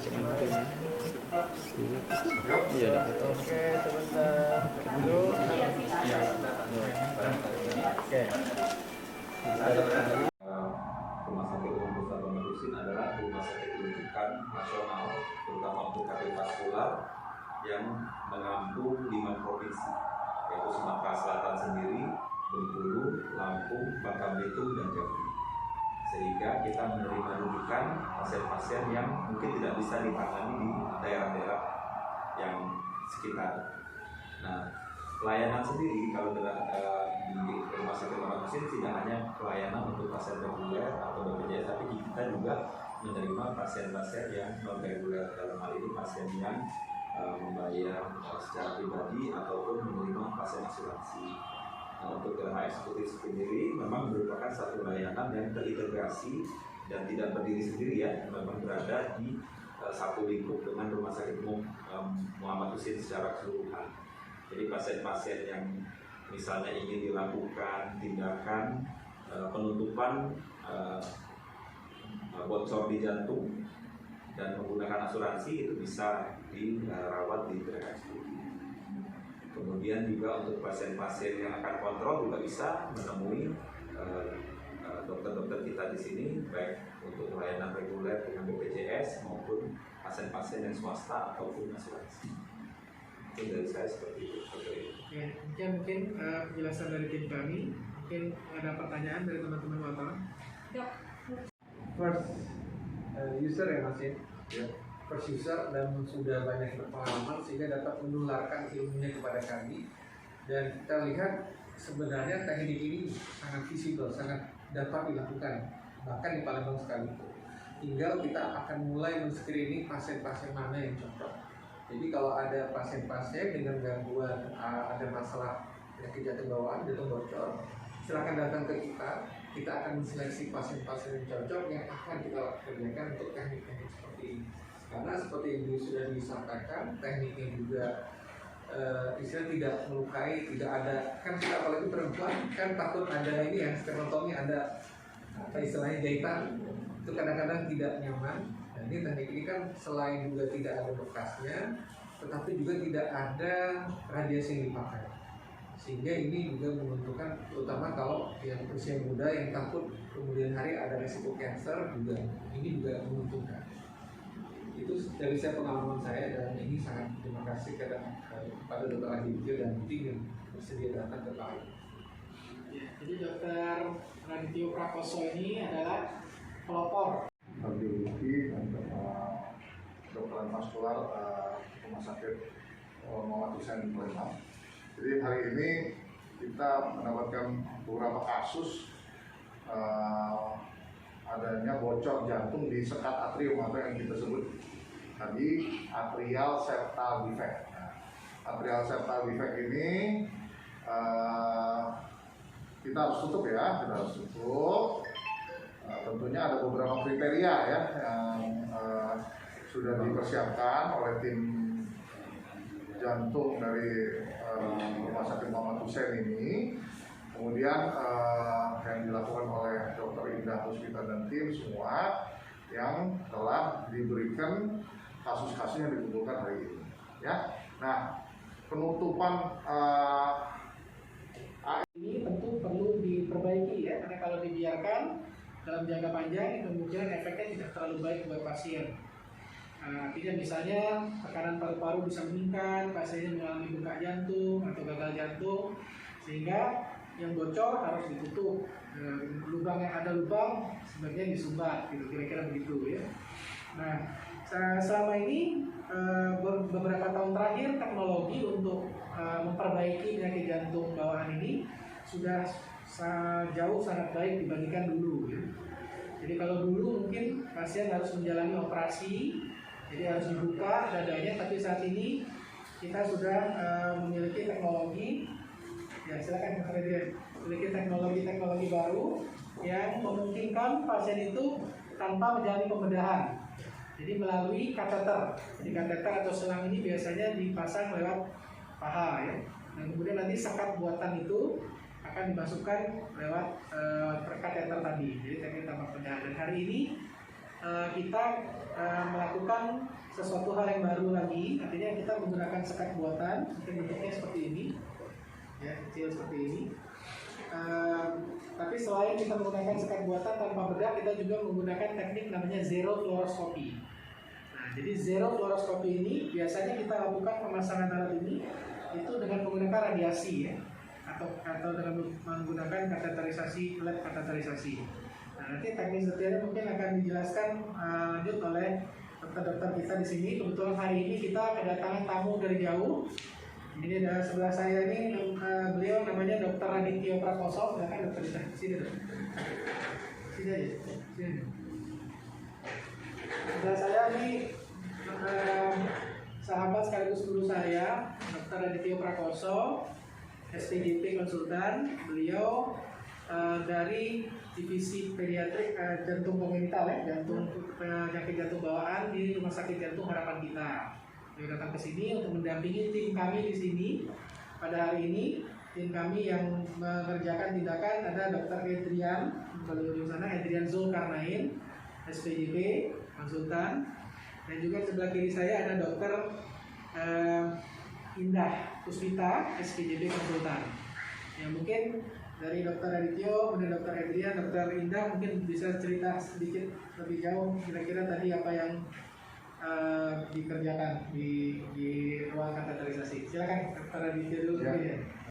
masuk masukin. Iya dapat. Oke, sebentar. Dulu. Ya. Oke. Rumah sakit umum Pusat Bambang adalah rumah sakit rujukan nasional, terutama untuk kardiovaskular yang menampung 5 provinsi, yaitu Sumatera Selatan sendiri, Bengkulu, Lampung, Bangka Belitung, dan Jambi. Sehingga kita menerima rujukan pasien-pasien yang mungkin tidak bisa ditangani di daerah-daerah yang sekitar. Nah, pelayanan sendiri kalau di rumah sakit Bambang tidak hanya pelayanan untuk pasien reguler atau BPJS, tapi kita juga menerima pasien-pasien yang non reguler, dalam hal ini pasien yang membayar secara pribadi ataupun menerima pasien asuransi. Nah, untuk LH eksekutif sendiri memang merupakan satu layanan yang terintegrasi dan tidak berdiri sendiri ya, memang berada di satu lingkup dengan Rumah Sakit Umum Muhammad Husin secara keseluruhan. Jadi pasien-pasien yang misalnya ingin dilakukan tindakan penutupan bocor di jantung dan menggunakan asuransi itu bisa dirawat di RSUD. Kemudian juga untuk pasien-pasien yang akan kontrol juga bisa menemui dokter-dokter kita di sini, baik untuk layanan reguler dengan BPJS maupun pasien-pasien yang swasta ataupun asuransi. Mungkin dari saya seperti itu. Ya, mungkin penjelasan dari tim kami. Mungkin ada pertanyaan dari teman-teman wartawan. First user ya Mas ya? Ya. First user dan sudah banyak berpengalaman sehingga dapat menularkan ilmunya kepada kami. Dan kita lihat sebenarnya teknik ini sangat visible, sangat dapat dilakukan bahkan di Palembang sekalipun. Tinggal kita akan mulai men-screening pasien-pasien mana yang cocok. Jadi kalau ada pasien-pasien dengan gangguan, ada masalah penyakit jantung bawaan, jantung bocor, silakan datang ke kita. Kita akan seleksi pasien-pasien yang cocok yang akan kita kerjakan untuk teknik-teknik seperti ini. Karena seperti yang sudah disampaikan, tekniknya juga istilah tidak melukai, tidak ada, kan kita apalagi perempuan kan takut ada ini ya, sternotomi, ada apa istilahnya jahitan, itu kadang-kadang tidak nyaman. Dan ini teknik ini kan selain juga tidak ada bekasnya, tetapi juga tidak ada radiasi yang dipakai. Sehingga ini juga menentukan, terutama kalau yang usia muda yang takut kemudian hari ada risiko kanker juga, ini juga menentukan. Itu dari saya pengalaman saya, dan ini sangat terima kasih kepada Dr. Aditya dan tim yang bersedia datang ke kami. Ya, jadi Dr. Aditya Prakoso ini adalah pelopor kardiologi dan kedokteran vaskular Rumah Sakit Muhammad Husin Palembang. Jadi hari ini kita mendapatkan beberapa kasus adanya bocor jantung di sekat atrium atau yang kita sebut tadi atrial septal defect. Nah, atrial septal defect ini kita harus tutup ya, kita harus tutup. Tentunya ada beberapa kriteria ya yang sudah dipersiapkan oleh tim jantung dari Rumah Sakit Muhammad Husin ini. Kemudian yang dilakukan oleh Dr. Indah Puspita dan tim semua yang telah diberikan kasus-kasus yang dikumpulkan hari ini. Ya, nah penutupan ini tentu perlu diperbaiki ya, karena kalau dibiarkan dalam jangka panjang kemungkinan efeknya tidak terlalu baik buat pasien. Artinya misalnya tekanan paru-paru bisa meningkat, pasiennya mengalami bengkak jantung atau gagal jantung, sehingga yang bocor harus ditutup. Lubang yang ada lubang sebagian disumbat, gitu, kira-kira begitu ya. Nah, selama ini beberapa tahun terakhir teknologi untuk memperbaiki penyakit jantung bawaan ini sudah jauh sangat baik dibandingkan dulu ya. Jadi kalau dulu mungkin pasien harus menjalani operasi, jadi harus dibuka dadanya, tapi saat ini kita sudah memiliki teknologi, ya silakan memiliki teknologi baru yang memungkinkan pasien itu tanpa menjalani pembedahan. Jadi melalui kateter. Jadi kateter atau selang ini biasanya dipasang lewat paha ya. Dan kemudian nanti sekat buatan itu akan dimasukkan lewat kateter tadi. Jadi teknik tanpa pembedahan. Dan hari ini kita melakukan sesuatu hal yang baru lagi. Artinya kita menggunakan sekat buatan, mungkin bentuknya seperti ini, ya, kecil seperti ini. Tapi selain kita menggunakan sekat buatan tanpa bedah, kita juga menggunakan teknik namanya zero fluoroscopy. Nah, jadi zero fluoroscopy ini biasanya kita lakukan pemasangan alat ini itu dengan menggunakan radiasi, ya, atau dengan menggunakan kateterisasi, lab kateterisasi. Nah, nanti teknis detailnya mungkin akan dijelaskan lanjut oleh dokter-dokter kita di sini. Kebetulan hari ini kita kedatangan tamu dari jauh. Ini ada sebelah saya ini, beliau namanya Dr. Adityo Prakoso. Silakan dokter, sini dok. Sini aja, sini. Sebelah saya ini sahabat sekaligus guru saya, Dr. Adityo Prakoso, SPJP konsultan. Beliau dari divisi pediatrik jantung komunital, ya, jantung penyakit jantung bawaan di Rumah Sakit Jantung Harapan Kita. Beliau datang ke sini untuk mendampingi tim kami di sini. Pada hari ini tim kami yang mengerjakan tindakan ada Dr. Adrian, beliau di sana, Adrian Zulkarnain, SPJP konsultan, dan juga sebelah kiri saya ada Dr. Indah Puspita, SPJP konsultan. Ya, mungkin dari Dr. Adityo, kemudian Dr. Adrian, Dr. Indah mungkin bisa cerita sedikit lebih jauh kira-kira tadi apa yang dikerjakan di ruang kateterisasi. Silakan Dr. Adityo dulu. Ya.